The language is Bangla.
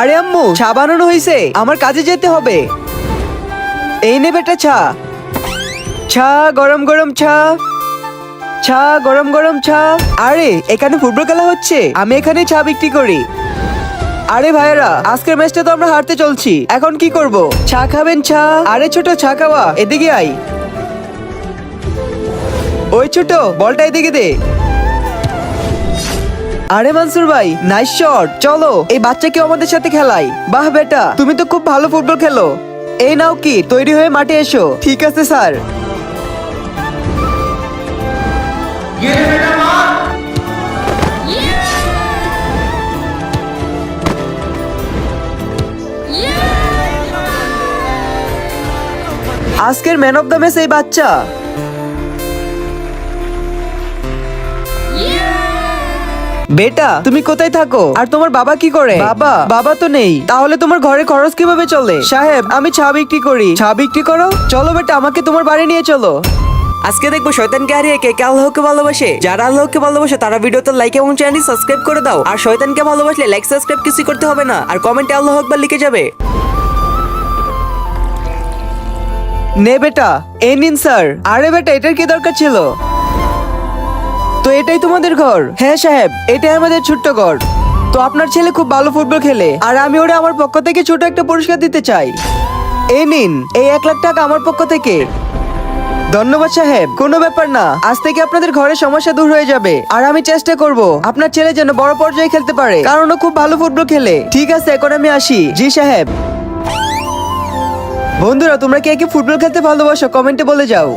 আরে আম্মু, চা বানানো হয়েছে, আমার কাজে যেতে হবে। এই নে বেটা চা। চা গরম গরম চা। চা গরম গরম চা। আরে এখানে ফুটবল খেলা হচ্ছে, আমি এখানে চা বিক্রি করি। আরে ভাইরা, আজকের ম্যাচটা তো আমরা হারতে চলছি, এখন কি করব? চা খাবেন চা? আরে ছোট, চা খাওয়া, এদিকে আই। ওই ছোট, বলটা এদিকে দে। আরে মানসুর ভাই, নাইস শট। চলো এই বাচ্চাকে আমাদের সাথে খেলাই। বাহ বেটা, তুমি তো খুব ভালো ফুটবল খেলো। এই নাও কি, তৈরি হয়ে মাঠে এসো। ঠিক আছে স্যার। আজকের ম্যান অফ দ্য ম্যাচ এই বাচ্চা। বেটা তুমি কোথায় থাকো, আর তোমার বাবা কি করে? বাবা তো নেই, তাহলে তোমার ঘরে খরচ কিভাবে চলে? সাহেব, আমি চা বিক্রি করি। চা বিক্রি করো? চলো বেটা, আমাকে তোমার বাড়ি নিয়ে চলো। আজকে দেখবো শয়তানকে হারিয়ে কে কে আল্লাহকে ভালোবাসে। যারা আল্লাহকে ভালোবাসে তারা ভিডিওতে লাইক এবং চ্যানেল সাবস্ক্রাইব করে দাও। আর শয়তানকে ভালোবাসলে লাইক সাবস্ক্রাইব কিছু করতে হবে না, আর কমেন্টে আল্লাহু আকবার লিখে যাবে। নে বেটা, এই নিন স্যার। আরে বেটা, এটার কি দরকার ছিল? তো এটাই তোমাদের ঘর? হ্যাঁ সাহেব, এটাই আমাদের ছোট্ট ঘর। তো আপনার ছেলে খুব ভালো ফুটবল খেলে, আর আমি ওরা আমার পক্ষ থেকে ছোট একটা পুরস্কার দিতে চাই। এই নিন, এই 1 লাখ টাকা আমার পক্ষ থেকে। ধন্যবাদ সাহেব, কোনো ব্যাপার না। আজ থেকে আপনাদের ঘরের সমস্যা দূর হয়ে যাবে, আর আমি চেষ্টা করব আপনার ছেলে যেন বড় পর্যায়ে খেলতে পারে, কারণ ও খুব ভালো ফুটবল খেলে। ঠিক আছে, এখন আমি আসি। জি সাহেব। বন্ধুরা, তোমরা কে কে ফুটবল খেলতে ভালোবাসো কমেন্টে বলে যাও।